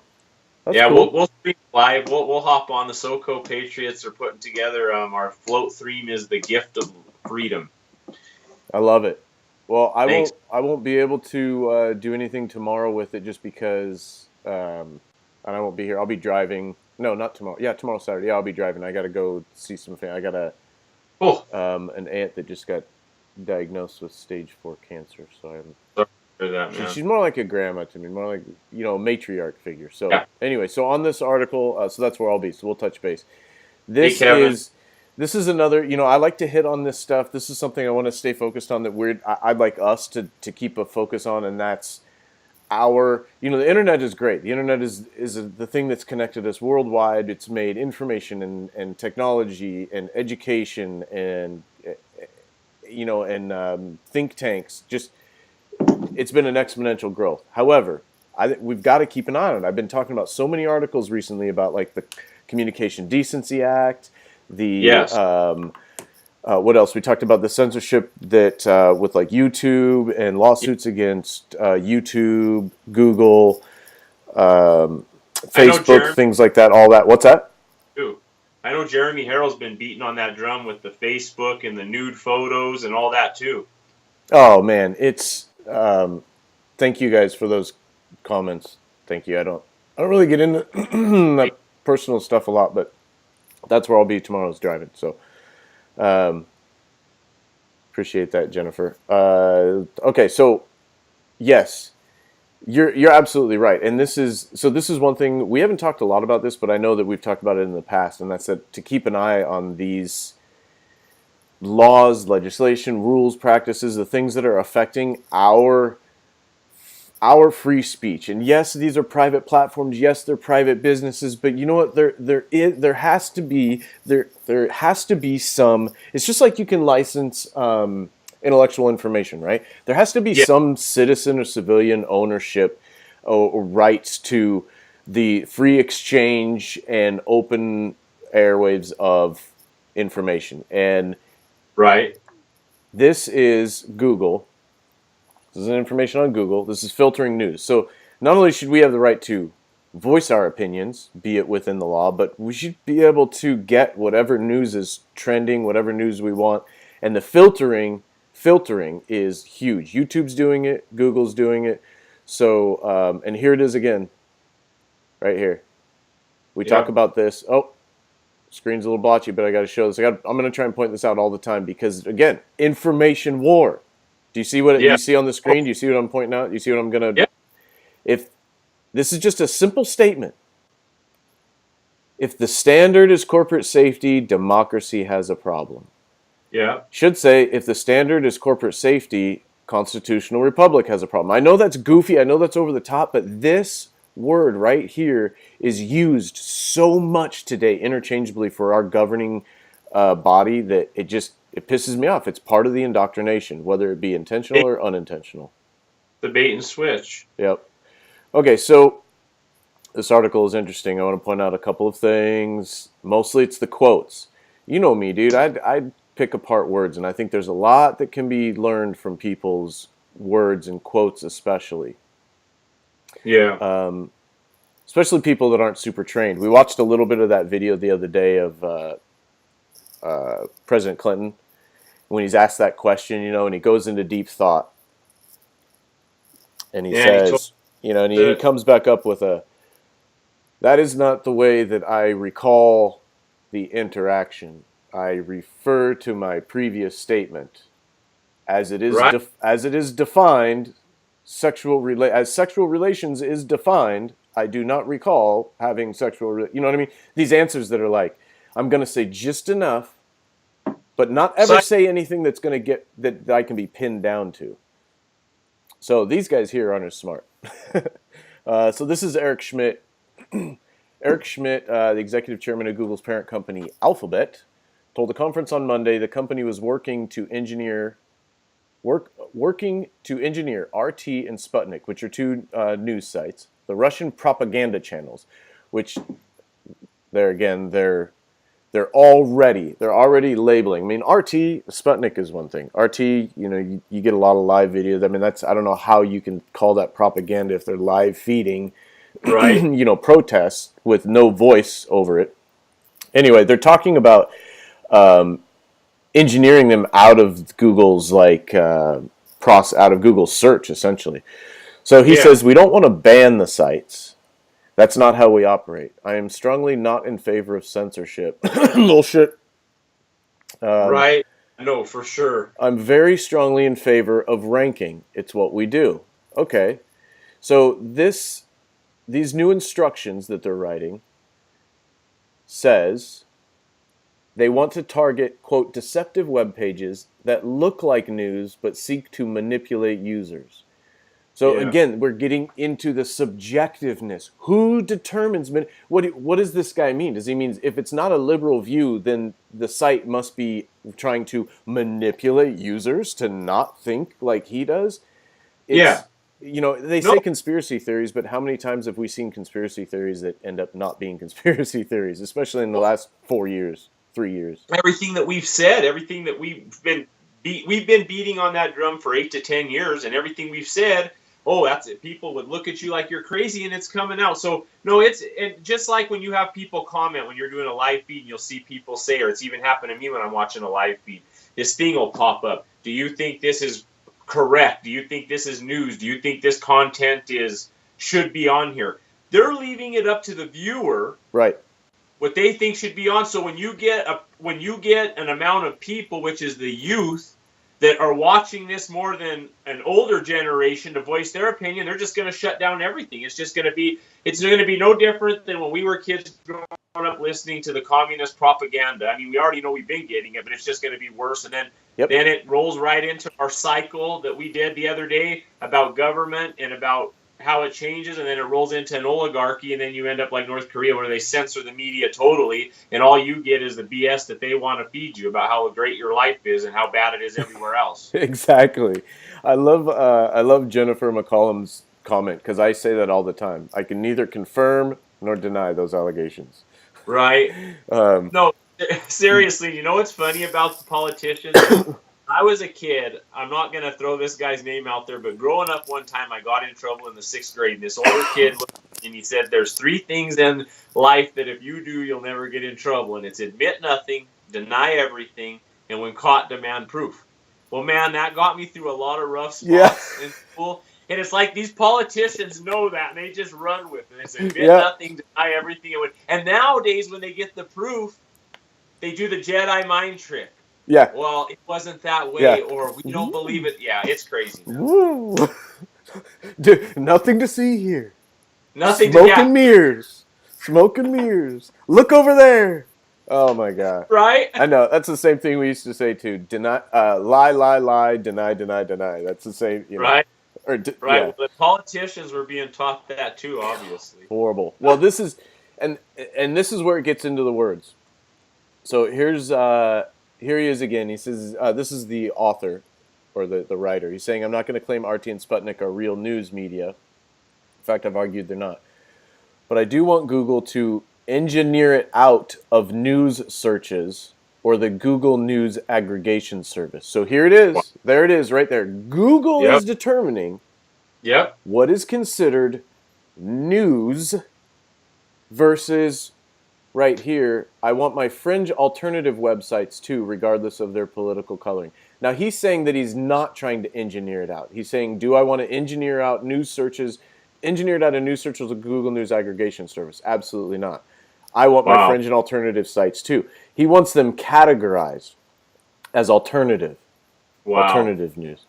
Speaker 3: That's cool.
Speaker 1: We'll stream live. We'll hop on. The SoCo Patriots are putting together. Our float theme is the gift of freedom.
Speaker 3: I love it. Well, I won't be able to do anything tomorrow with it, just because, and I won't be here. I'll be driving. No, not tomorrow. Yeah, tomorrow's Saturday. Yeah, I'll be driving. I got to go see some family. I got an aunt that just got diagnosed with stage 4 cancer. So I'm. She's more like a grandma to me, more like, matriarch figure. So anyway, so on this article, so that's where I'll be. So we'll touch base. This is another, I like to hit on this stuff. This is something I want to stay focused on, that I'd like us to keep a focus on, and that's the internet is great. The internet is the thing that's connected us worldwide. It's made information and technology and education and, think tanks, it's been an exponential growth. However, we've got to keep an eye on it. I've been talking about so many articles recently about, like, the Communication Decency Act, what else? We talked about the censorship that with, like, YouTube and lawsuits against YouTube, Google, Facebook, things like that, all that. What's that?
Speaker 1: I know Jeremy Harrell's been beating on that drum with the Facebook and the nude photos and all that, too.
Speaker 3: Oh, man, it's... thank you guys for those comments. Thank you. I don't really get into that personal stuff a lot, but that's where I'll be tomorrow's driving. So, appreciate that, Jennifer. Okay. So yes, You're absolutely right, and this is one thing we haven't talked a lot about this, but I know that we've talked about it in the past, and that's that to keep an eye on these laws, legislation, rules, practices, the things that are affecting our free speech. And yes, these are private platforms. Yes, they're private businesses. But you know what? There has to be some. It's just like you can license intellectual information, right? There has to be
Speaker 1: Yeah.
Speaker 3: some citizen or civilian ownership or rights to the free exchange and open airwaves of information. And
Speaker 1: Right.
Speaker 3: this is Google. This is information on Google. This is filtering news. So not only should we have the right to voice our opinions, be it within the law, but we should be able to get whatever news is trending, whatever news we want. And the filtering is huge. YouTube's doing it. Google's doing it. So, and here it is again, right here. We
Speaker 1: Yeah.
Speaker 3: talk about this. Oh, screen's a little blotchy, but I got to show this. I'm going to try and point this out all the time because, again, information war. Do you see what
Speaker 1: Yeah.
Speaker 3: you see on the screen? Do you see what I'm pointing out? Do you see what I'm going to?
Speaker 1: Yeah.
Speaker 3: If this is just a simple statement. If the standard is corporate safety, democracy has a problem.
Speaker 1: Yeah.
Speaker 3: Should say if the standard is corporate safety, constitutional republic has a problem. I know that's goofy. I know that's over the top, but this word right here is used so much today interchangeably for our governing body that it pisses me off. It's part of the indoctrination, whether it be intentional or unintentional.
Speaker 1: The bait and switch.
Speaker 3: Yep. Okay, so this article is interesting. I want to point out a couple of things. Mostly it's the quotes. You know me, dude. I'd pick apart words, and I think there's a lot that can be learned from people's words and quotes especially.
Speaker 1: Yeah.
Speaker 3: Especially people that aren't super trained. We watched a little bit of that video the other day of President Clinton when he's asked that question, and he goes into deep thought. And he says, and he comes back up with that is not the way that I recall the interaction. I refer to my previous statement. As it is,
Speaker 1: Right.
Speaker 3: as it is defined, as sexual relations is defined, I do not recall having sexual, you know what I mean? These answers that are like, I'm going to say just enough, but not ever say anything that's going to get, that I can be pinned down to. So these guys here aren't as smart. So this is Eric Schmidt. Eric Schmidt, the executive chairman of Google's parent company, Alphabet, told a conference on Monday the company was working to engineer RT and Sputnik, which are two news sites, the Russian propaganda channels, which they're already labeling. I mean, RT, Sputnik is one thing. RT, you get a lot of live videos. I mean, I don't know how you can call that propaganda if they're live feeding,
Speaker 1: Right.
Speaker 3: protests with no voice over it. Anyway, they're talking about engineering them out of Google's out of Google's search, essentially. So he says, we don't want to ban the sites. That's not how we operate. I am strongly not in favor of censorship. Bullshit.
Speaker 1: Right. No, for sure.
Speaker 3: I'm very strongly in favor of ranking. It's what we do. Okay. So these new instructions that they're writing says they want to target, quote, deceptive web pages that look like news but seek to manipulate users. So again, we're getting into the subjectiveness. Who determines what does this guy mean? Does he mean if it's not a liberal view, then the site must be trying to manipulate users to not think like he does? They say conspiracy theories, but how many times have we seen conspiracy theories that end up not being conspiracy theories, especially in the last 3 years?
Speaker 1: Everything that we've said, everything that we've been beating on that drum for 8 to 10 years, and everything we've said, that's it. People would look at you like you're crazy, and it's coming out. So no, it's just like when you have people comment when you're doing a live feed, and you'll see people say, or it's even happened to me when I'm watching a live feed. This thing will pop up. Do you think this is correct? Do you think this is news? Do you think this content should be on here? They're leaving it up to the viewer,
Speaker 3: right?
Speaker 1: What they think should be on. So when you get an amount of people, which is the youth, that are watching this more than an older generation to voice their opinion, they're just going to shut down everything. It's going to be no different than when we were kids growing up listening to the communist propaganda. I mean, we already know we've been getting it, but it's just going to be worse. And then it rolls right into our cycle that we did the other day about government and about how it changes, and then it rolls into an oligarchy, and then you end up like North Korea where they censor the media totally, and all you get is the BS that they want to feed you about how great your life is and how bad it is everywhere else.
Speaker 3: Exactly. I love Jennifer McCollum's comment, because I say that all the time. I can neither confirm nor deny those allegations.
Speaker 1: Right. No, seriously, you know what's funny about the politicians? I was a kid. I'm not going to throw this guy's name out there, but growing up one time, I got in trouble in the 6th grade. And this older kid looked at me and he said, there's 3 things in life that if you do, you'll never get in trouble. And it's admit nothing, deny everything, and when caught, demand proof. Well, man, that got me through a lot of rough spots in school. And it's like these politicians know that, and they just run with it. They say, admit nothing, deny everything. And nowadays, when they get the proof, they do the Jedi mind trick.
Speaker 3: Yeah.
Speaker 1: Well, it wasn't that way, or we don't believe it. Yeah, it's crazy.
Speaker 3: Dude, nothing to see here.
Speaker 1: Nothing.
Speaker 3: Smoke and mirrors. Smoke and mirrors. Look over there. Oh my God.
Speaker 1: Right?
Speaker 3: I know. That's the same thing we used to say too. Deny, lie, deny. That's the same. You know.
Speaker 1: Right.
Speaker 3: Right.
Speaker 1: Yeah. Well, the politicians were being taught that too, obviously.
Speaker 3: Horrible. Well, this is, and this is where it gets into the words. So here he is again. He says, this is the author, or the writer. He's saying, I'm not going to claim RT and Sputnik are real news media. In fact, I've argued they're not. But I do want Google to engineer it out of news searches or the Google News Aggregation Service. So here it is. There it is right there. Google is determining what is considered news versus... right here, I want my fringe alternative websites too, regardless of their political coloring. Now, he's saying that he's not trying to engineer it out. He's saying, do I want to engineer out news searches, engineer it out of news searches with Google News Aggregation Service? Absolutely not. I want my fringe and alternative sites too. He wants them categorized as alternative news.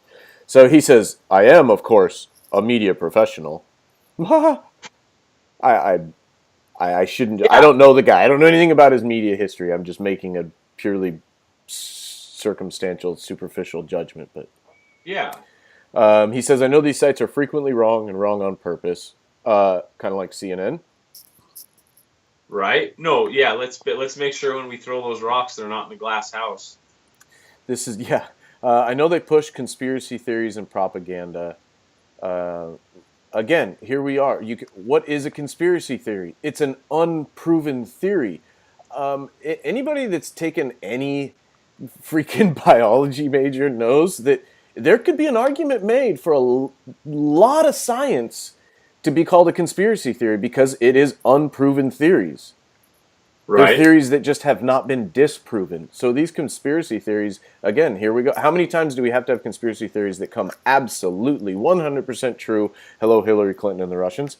Speaker 3: So he says, I am, of course, a media professional. I shouldn't. I don't know the guy. I don't know anything about his media history. I'm just making a purely circumstantial, superficial judgment. But he says, I know these sites are frequently wrong and wrong on purpose, kind of like CNN.
Speaker 1: Right? No, yeah. Let's make sure when we throw those rocks, they're not in the glass house.
Speaker 3: This is I know they push conspiracy theories and propaganda. Again, here we are. What is a conspiracy theory? It's an unproven theory. Anybody that's taken any freaking biology major knows that there could be an argument made for a lot of science to be called a conspiracy theory because it is unproven theories. Right. They're theories that just have not been disproven. So these conspiracy theories, again, here we go. How many times do we have to have conspiracy theories that come absolutely 100% true, hello Hillary Clinton and the Russians,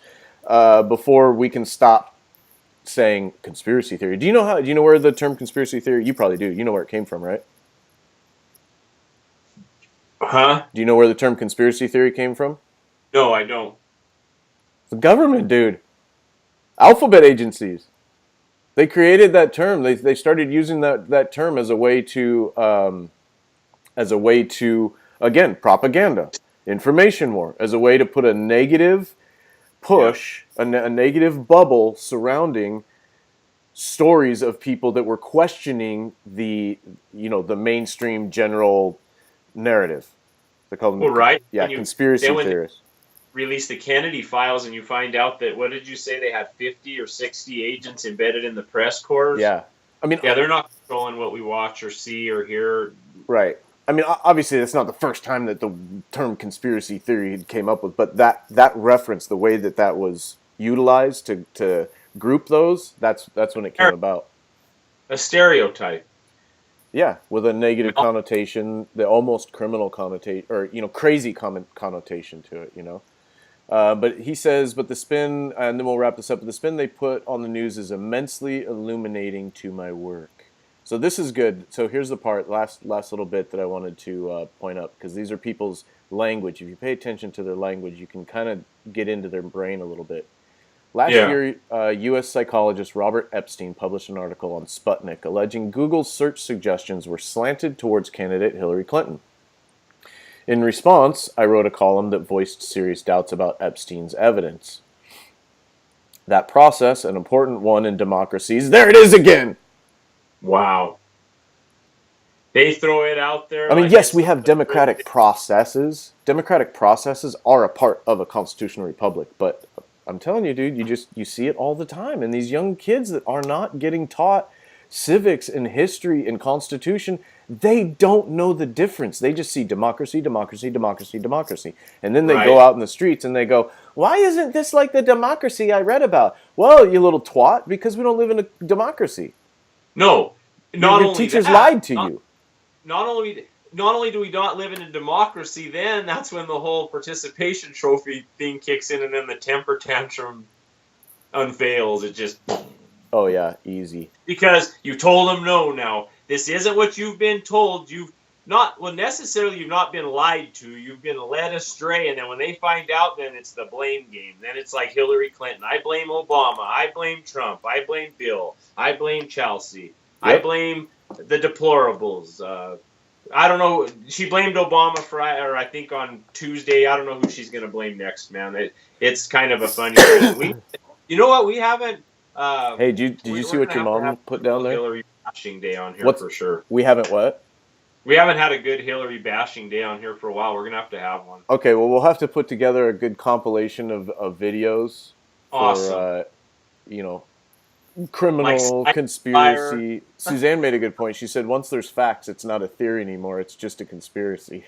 Speaker 3: before we can stop saying conspiracy theory? Do you know where the term conspiracy theory, you probably do. You know where it came from, right?
Speaker 1: Huh?
Speaker 3: Do you know where the term conspiracy theory came from?
Speaker 1: No, I don't.
Speaker 3: The government, dude. Alphabet agencies. They created that term. They started using that term as a way to again, propaganda, information war, as a way to put a negative push, a negative bubble surrounding stories of people that were questioning the mainstream general narrative. They call them conspiracy theorists.
Speaker 1: Release the Kennedy files and you find out that, what did you say, they had 50 or 60 agents embedded in the press corps?
Speaker 3: Yeah. I mean,
Speaker 1: they're not controlling what we watch or see or hear.
Speaker 3: Right. I mean, obviously that's not the first time that the term conspiracy theory came up with, but that reference, the way that was utilized to group those, that's when it came about.
Speaker 1: A stereotype.
Speaker 3: Yeah, with a negative connotation, the almost criminal connotation, or crazy connotation to it, But he says, but the spin, and then we'll wrap this up. The spin they put on the news is immensely illuminating to my work. So this is good. So here's the part, last little bit that I wanted to point up, because these are people's language. If you pay attention to their language, you can kind of get into their brain a little bit. Last
Speaker 1: Yeah.
Speaker 3: year, U.S. psychologist Robert Epstein published an article on Sputnik alleging Google's search suggestions were slanted towards candidate Hillary Clinton. In response, I wrote a column that voiced serious doubts about Epstein's evidence. That process, an important one in democracies, there it is again!
Speaker 1: Wow. They throw it out there.
Speaker 3: I mean,
Speaker 1: like
Speaker 3: yes,
Speaker 1: it's
Speaker 3: we have democratic processes. Democratic processes are a part of a constitutional republic, but I'm telling you, dude, you see it all the time. And these young kids that are not getting taught civics and history and constitution, they don't know the difference. They just see democracy, democracy, democracy, democracy. And then they
Speaker 1: Right.
Speaker 3: go out in the streets and they go, why isn't this like the democracy I read about? Well, you little twat, because we don't live in a democracy.
Speaker 1: No. Not
Speaker 3: Your
Speaker 1: only
Speaker 3: teachers
Speaker 1: that,
Speaker 3: lied to you.
Speaker 1: Not only do we not live in a democracy, then that's when the whole participation trophy thing kicks in, and then the temper tantrum unveils. It just
Speaker 3: Oh, yeah, easy.
Speaker 1: because you told them no. Now this isn't what you've been told. You've not necessarily you've not been lied to. You've been led astray, and then when they find out, then it's the blame game. Then it's like Hillary Clinton. I blame Obama. I blame Trump. I blame Bill. I blame Chelsea. I
Speaker 3: Yep.
Speaker 1: blame the deplorables. I don't know. She blamed Obama I think on Tuesday. I don't know who she's going to blame next, man. It's kind of a funny thing. You know what? We haven't.
Speaker 3: Hey, did you see what your mom put down there?
Speaker 1: Hillary bashing day on here for sure.
Speaker 3: We haven't what?
Speaker 1: We haven't had a good Hillary bashing day on here for a while. We're gonna have one.
Speaker 3: Okay, well, we'll have to put together a good compilation of videos for,
Speaker 1: Awesome.
Speaker 3: Criminal
Speaker 1: Like
Speaker 3: conspiracy. Suzanne made a good point. She said once there's facts, it's not a theory anymore. It's just a conspiracy.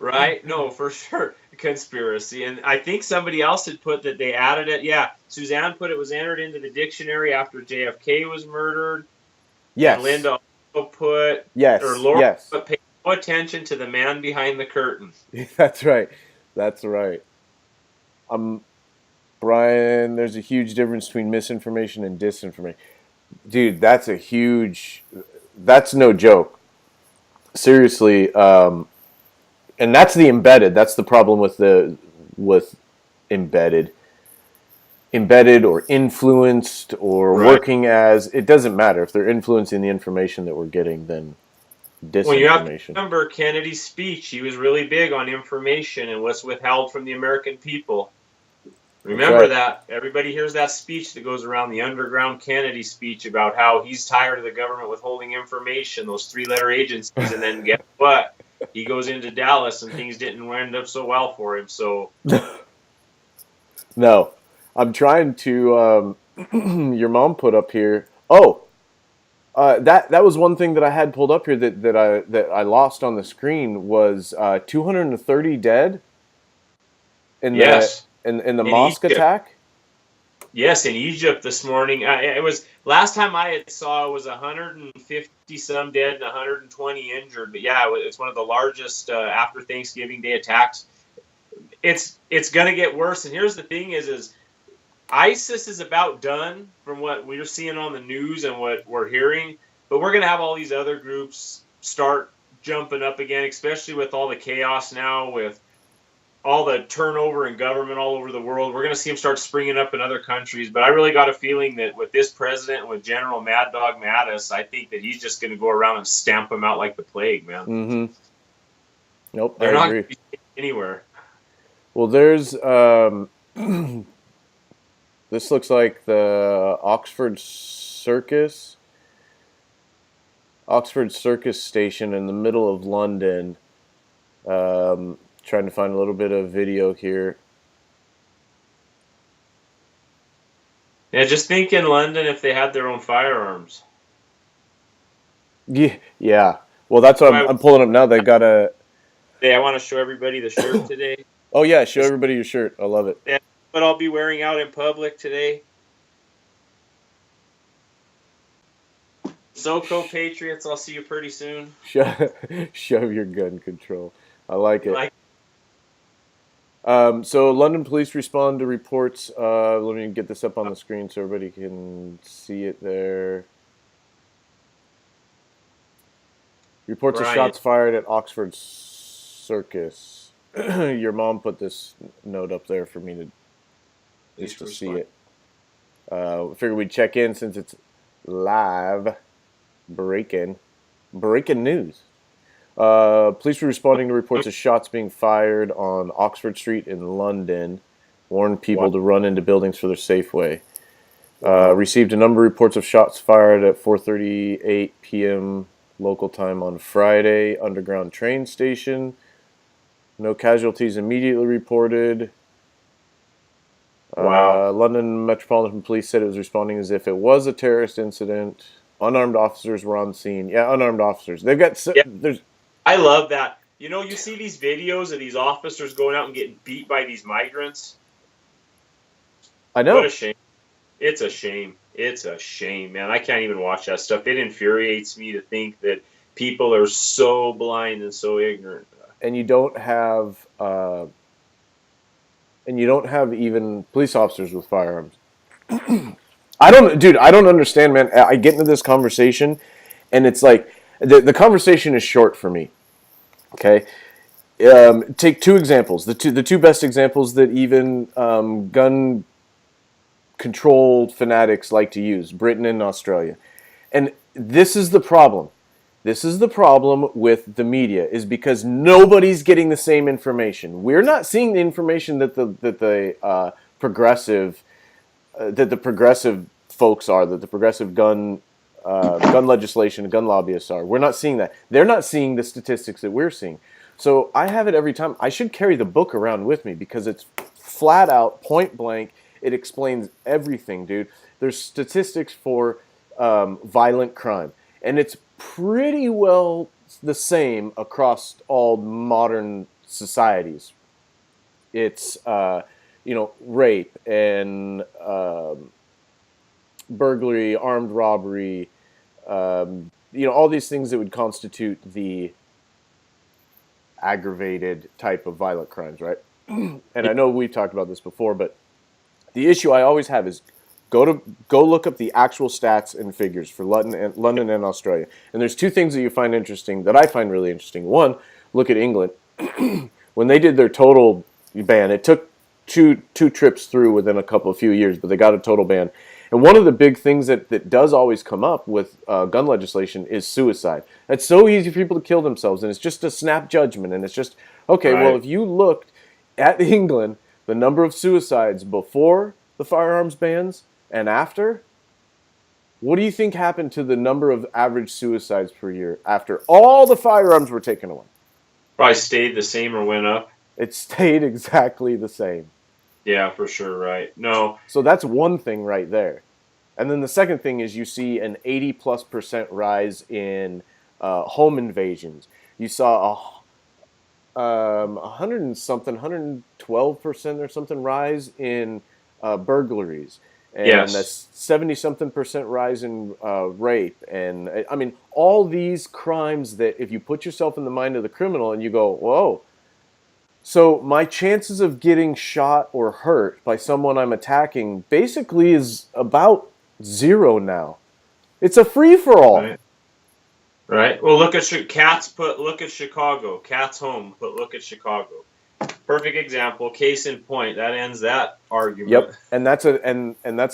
Speaker 1: Right? No, for sure. Conspiracy. And I think somebody else had put that they added it. Yeah, Suzanne put it was entered into the dictionary after JFK was murdered.
Speaker 3: Yes.
Speaker 1: And Linda also put,
Speaker 3: Yes.
Speaker 1: or Laura
Speaker 3: Yes.
Speaker 1: put, pay no attention to the man behind the curtain.
Speaker 3: That's right. That's right. Brian, there's a huge difference between misinformation and disinformation. Dude, that's no joke. Seriously, and that's the embedded. That's the problem with embedded or influenced or
Speaker 1: Right.
Speaker 3: working as. It doesn't matter if they're influencing the information that we're getting. Then disinformation.
Speaker 1: Well, you have to remember Kennedy's speech. He was really big on information and what's withheld from the American people. Remember
Speaker 3: right.
Speaker 1: that. Everybody hears that speech that goes around, the underground Kennedy speech, about how he's tired of the government withholding information, those three-letter agencies, and then guess what? He goes into Dallas and things didn't end up so well for him. So
Speaker 3: No, I'm trying to. Your mom put up here. Oh, that was one thing that I had pulled up here that I lost on the screen was 230 dead in
Speaker 1: yes.
Speaker 3: the mosque attack.
Speaker 1: Yes, in Egypt this morning. It was last time I had saw it was 150 some dead and 120 injured. But yeah, it's one of the largest after Thanksgiving Day attacks. It's going to get worse. And here's the thing: is ISIS is about done from what we're seeing on the news and what we're hearing. But we're going to have all these other groups start jumping up again, especially with all the chaos now with all the turnover in government all over the world. We're going to see them start springing up in other countries. But I really got a feeling that with this president and with General Mad Dog Mattis, I think that he's just going to go around and stamp them out like the plague, man.
Speaker 3: Mm-hmm. Nope,
Speaker 1: They're
Speaker 3: I
Speaker 1: not
Speaker 3: agree.
Speaker 1: going to be anywhere.
Speaker 3: Well, there's this looks like the Oxford Circus station in the middle of London. Trying to find a little bit of video here.
Speaker 1: Yeah, just think in London if they had their own firearms.
Speaker 3: Yeah. Well, that's what I'm pulling up now. They got a.
Speaker 1: Hey, I want to show everybody the shirt today.
Speaker 3: Oh yeah, show everybody your shirt. I love it.
Speaker 1: Yeah, what I'll be wearing out in public today. SoCo Patriots, I'll see you pretty soon.
Speaker 3: Show your gun control. I like it. So London police respond to reports. Let me get this up on the screen so everybody can see it there. Reports of
Speaker 1: Brian,
Speaker 3: shots fired at Oxford Circus. Your mom put this note up there for me to
Speaker 1: please
Speaker 3: just to see
Speaker 1: respond.
Speaker 3: it. Figured we'd check in since it's live. Breaking news. Police were responding to reports of shots being fired on Oxford Street in London. Warned people to run into buildings for their safeway. Received a number of reports of shots fired at 4:38 p.m. local time on Friday. Underground train station. No casualties immediately reported.
Speaker 1: Wow.
Speaker 3: London Metropolitan Police said it was responding as if it was a terrorist incident. Unarmed officers were on scene. Yeah, unarmed officers. They've got
Speaker 1: Yeah,
Speaker 3: there's.
Speaker 1: I love that. You know, you see these videos of these officers going out and getting beat by these migrants.
Speaker 3: I know.
Speaker 1: What a shame. It's a shame. It's a shame, man. I can't even watch that stuff. It infuriates me to think that people are so blind and so ignorant.
Speaker 3: And you don't have even police officers with firearms. I don't understand, man. I get into this conversation, and it's like the conversation is short for me. Okay, take two examples. The two best examples that even gun control fanatics like to use: Britain and Australia. And this is the problem. This is the problem with the media, is because nobody's getting the same information. We're not seeing the information that the progressive folks are, that the progressive gun legislation, gun lobbyists are. We're not seeing that. They're not seeing the statistics that we're seeing. So I have it every time. I should carry the book around with me because it's flat out, point blank. It explains everything, dude. There's statistics for violent crime, and it's pretty well the same across all modern societies. It's rape and burglary, armed robbery, all these things that would constitute the aggravated type of violent crimes, right? And I know we've talked about this before, but the issue I always have is go look up the actual stats and figures for London and Australia. And there's two things that you find interesting, that I find really interesting. One, look at England. When they did their total ban, it took two trips through within a few years, but they got a total ban. And one of the big things that does always come up with gun legislation is suicide. It's so easy for people to kill themselves, and it's just a snap judgment. And it's just, okay,
Speaker 1: Right.
Speaker 3: well, if you looked at England, the number of suicides before the firearms bans and after, what do you think happened to the number of average suicides per year after all the firearms were taken away?
Speaker 1: Probably stayed the same or went up.
Speaker 3: It stayed exactly the same.
Speaker 1: Yeah, for sure, right. No.
Speaker 3: So that's one thing right there. And then the second thing is you see an 80+% rise in home invasions. You saw a 112% or something rise in burglaries. And
Speaker 1: Yes.
Speaker 3: a 70-something% rise in rape. And I mean, all these crimes that if you put yourself in the mind of the criminal and you go, whoa. So my chances of getting shot or hurt by someone I'm attacking basically is about zero now. It's a free-for-all.
Speaker 1: Right. Well, look at Chicago. Cats home. But look at Chicago. Perfect example. Case in point. That ends that argument.
Speaker 3: Yep. And that's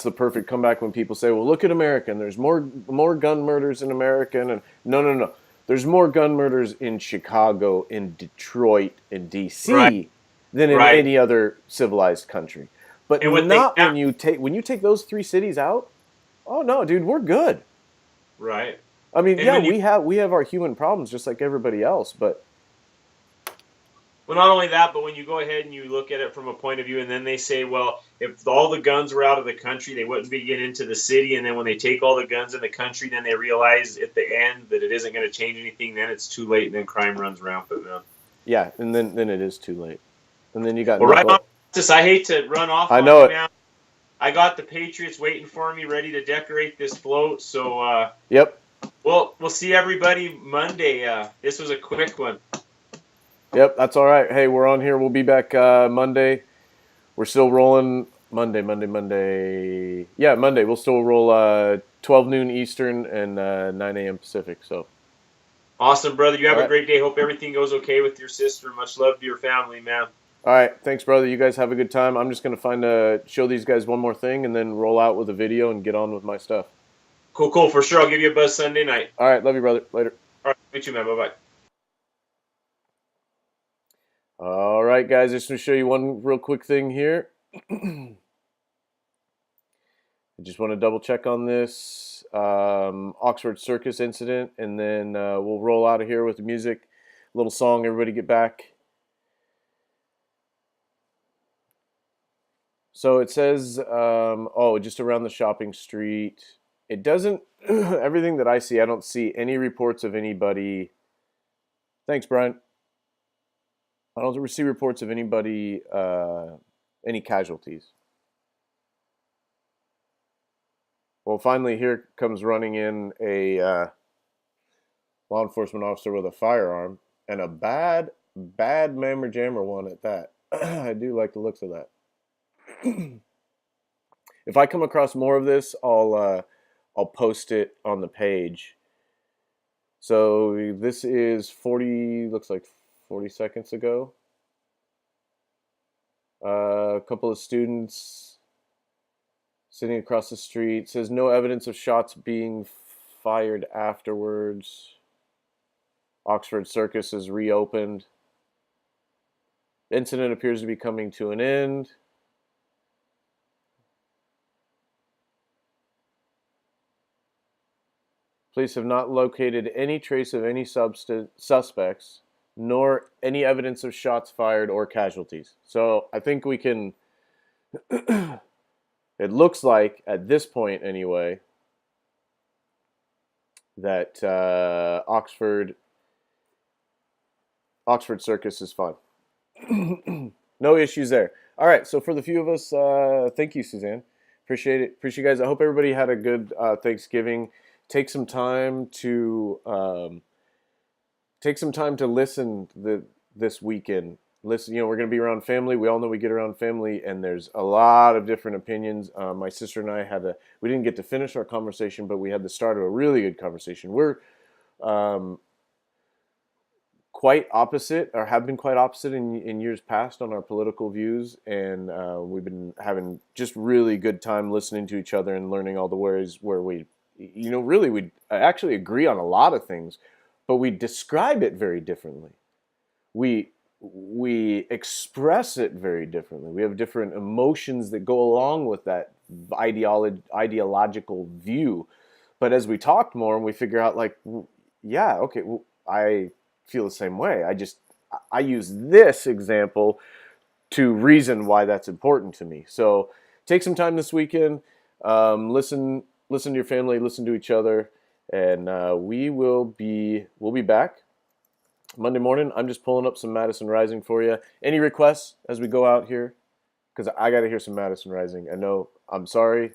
Speaker 3: the perfect comeback when people say, "Well, look at America. And there's more gun murders in America." And no. There's more gun murders in Chicago, in Detroit, in D.C.
Speaker 1: Right.
Speaker 3: than in any other civilized country. But when you take those three cities out. Oh no, dude, we're good.
Speaker 1: Right.
Speaker 3: I mean, we have our human problems just like everybody else, but.
Speaker 1: Well, not only that, but when you go ahead and you look at it from a point of view, and then they say, well, if all the guns were out of the country, they wouldn't be getting into the city. And then when they take all the guns in the country, then they realize at the end that it isn't going to change anything. Then it's too late, and then crime runs rampant, man.
Speaker 3: Yeah, and then it is too late. And then you got.
Speaker 1: Well, right on. I hate to run off.
Speaker 3: I know it.
Speaker 1: Man. I got the Patriots waiting for me, ready to decorate this float. So.
Speaker 3: Yep.
Speaker 1: Well, we'll see everybody Monday. This was a quick one.
Speaker 3: Yep, that's all right. Hey, we're on here. We'll be back Monday. We're still rolling Monday. Yeah, Monday. We'll still roll 12 noon Eastern and 9 a.m. Pacific. So
Speaker 1: Awesome, brother. You
Speaker 3: All
Speaker 1: have a
Speaker 3: right.
Speaker 1: great day. Hope everything goes okay with your sister. Much love to your family, man.
Speaker 3: All right. Thanks, brother. You guys have a good time. I'm just going to show these guys one more thing and then roll out with a video and get on with my stuff.
Speaker 1: Cool, cool. For sure. I'll give you a buzz Sunday night.
Speaker 3: All right. Love you, brother. Later.
Speaker 1: All right. Meet you, man. Bye-bye.
Speaker 3: All right, guys. Just going to show you one real quick thing here. I just want to double check on this Oxford Circus incident, and then we'll roll out of here with the music. A little song. Everybody get back. So it says, just around the shopping street. It doesn't, everything that I see, I don't see any reports of anybody. Thanks, Brian. I don't see reports of anybody, any casualties. Well, finally, here comes running in a law enforcement officer with a firearm, and a bad mammer jammer one at that. I do like the looks of that. If I come across more of this, I'll post it on the page. So this is 40, looks like 40 seconds ago. A couple of students sitting across the street. It says no evidence of shots being fired afterwards. Oxford Circus is reopened. The incident appears to be coming to an end. Police have not located any trace of any suspects, nor any evidence of shots fired or casualties. So I think we can, it looks like at this point anyway, that Oxford Circus is fun. No issues there. All right, so for the few of us, thank you, Suzanne. Appreciate it. Appreciate you guys. I hope everybody had a good Thanksgiving. Take some time to listen this weekend. Listen, we're going to be around family. We all know we get around family, and there's a lot of different opinions. My sister and I we didn't get to finish our conversation, but we had the start of a really good conversation. We're quite opposite, or have been quite opposite in years past on our political views, and we've been having just really good time listening to each other and learning all the ways where we actually agree on a lot of things, but we describe it very differently. We express it very differently. We have different emotions that go along with that ideological view. But as we talked more and we figure out, like, yeah, okay, well, I feel the same way. I use this example to reason why that's important to me. So take some time this weekend, listen to your family, listen to each other, and we'll be back Monday morning. I'm just pulling up some Madison Rising for you. Any requests as we go out here? Because I got to hear some Madison Rising. I know, I'm sorry,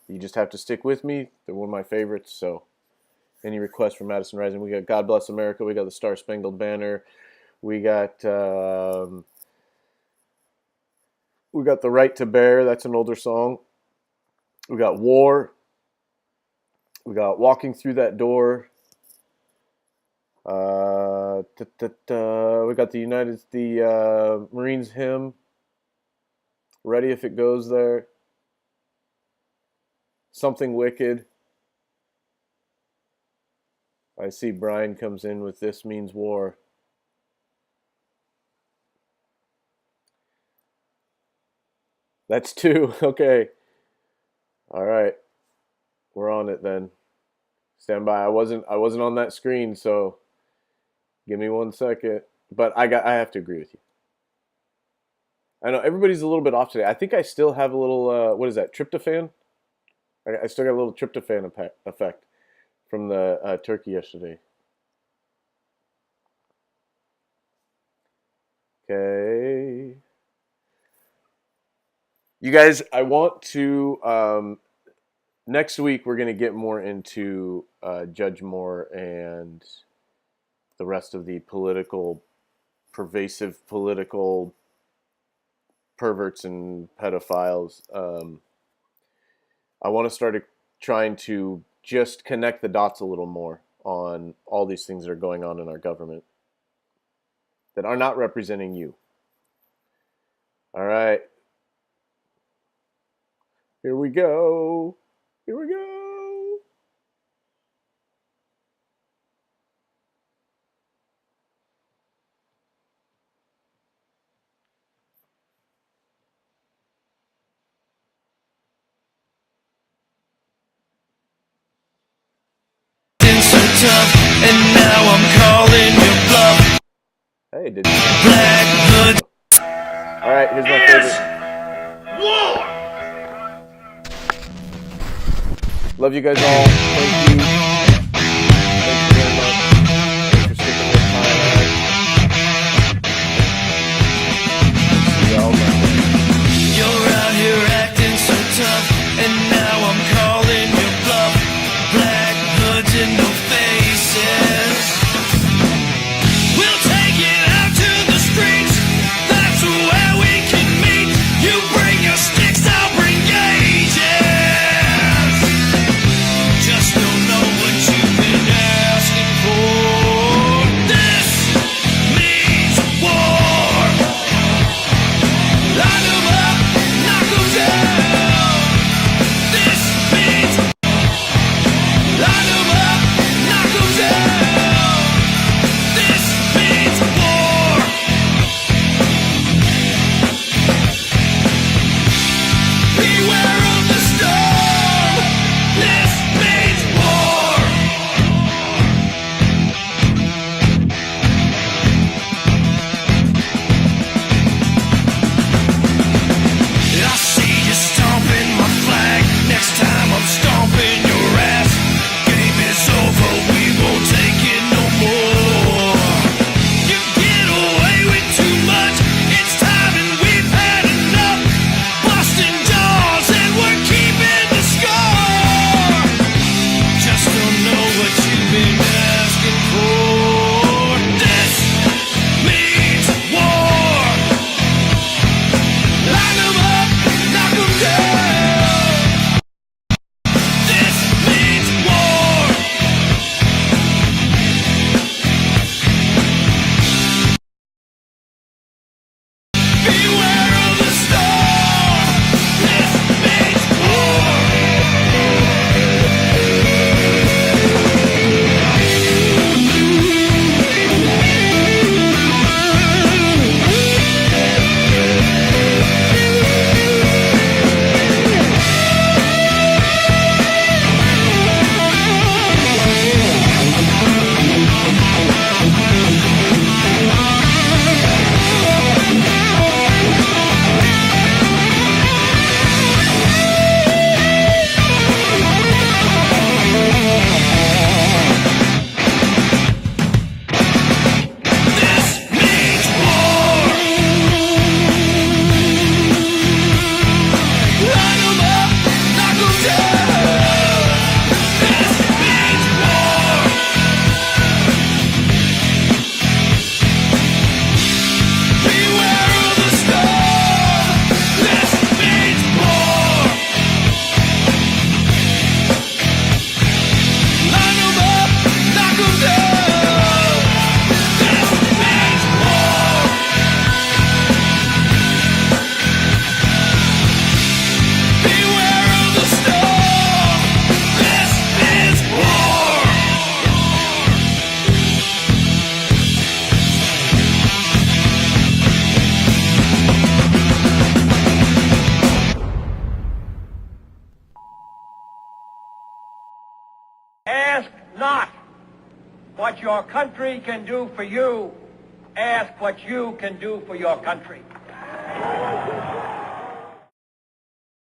Speaker 3: you just have to stick with me. They're one of my favorites. So any requests for Madison Rising? We got God Bless America. We got the Star Spangled Banner. We got The Right to Bear. That's an older song. We got War. We got Walking Through That Door. We got the Marines hymn. Ready If It Goes There. Something Wicked. I see Brian comes in with This Means War. That's two. Okay. All right. We're on it then. Stand by. I wasn't on that screen, so give me 1 second. But I have to agree with you. I know everybody's a little bit off today. I think I still have a little what is that? Tryptophan? I still got a little tryptophan effect from the turkey yesterday. Okay. You guys, I want to next week we're going to get more into Judge Moore and the rest of the pervasive political perverts and pedophiles. I want to start trying to just connect the dots a little more on all these things that are going on in our government that are not representing you. All right. Here we go. Here we go.
Speaker 4: Tough, and now I'm calling your bluff.
Speaker 3: Hey, did you?
Speaker 4: Black Hood.
Speaker 3: All right, here's my favorite.
Speaker 4: War.
Speaker 3: Love you guys all. Thank you. Thank you very much. Thanks for sticking with my life. See y'all Monday.
Speaker 4: You're out here acting so tough, and now I'm calling your bluff. Black hoods in the faces. We'll take it out to the streets. That's where we can meet. You bring your sticks, I'll bring gauges. Just don't know what you've been asking for. This means war. Line 'em up, knock 'em down. This means line 'em up, knock 'em down. This means war. Beware of the storm. This means war. I see you stomping my flag. Next time I'm stomping your ass. Game is over, we won't take it no more. You get away with too much. It's time and we've had enough. Busting jaws and we're keeping the score. Just don't know what you've been asking for. This means war. Line 'em up, knock 'em down. This means war. Beware of the storm. This means war. This means war. Line 'em up, knock 'em down. This means war. Beware of the storm. This means war. Line 'em up, knock 'em down. This means war. Beware of the storm. This means war.
Speaker 5: Ask not what your country can do for you. Ask what you can do for your country.